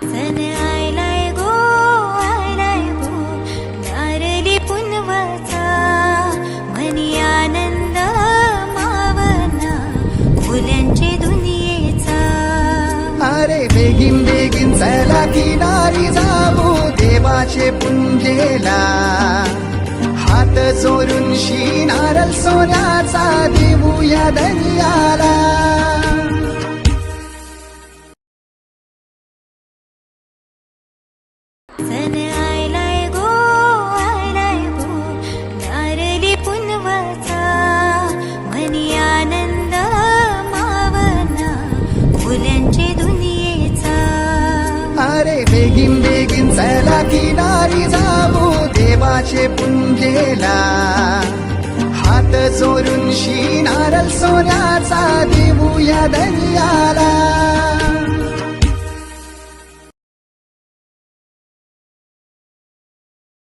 सण आयलाय गो नारली पुनवाचा मनी आनंद मावना फुल्यांचे दुनियेचा. अरे बेगीन बेगीन चला किनारी जाऊ देवाचे पुंजेला, हात जोडून नारळ सोन्याचा देऊया दर्याला. सण आयलाय गो नारली पुनवाचा मनी आनंद मावना फुल्यांचे दुनियेचा. अरे बेगीन बेगीन चला किनारी जाऊ देवाचे पुंजेला, हात जोडून नारळ सोन्याचा देऊया दर्याला.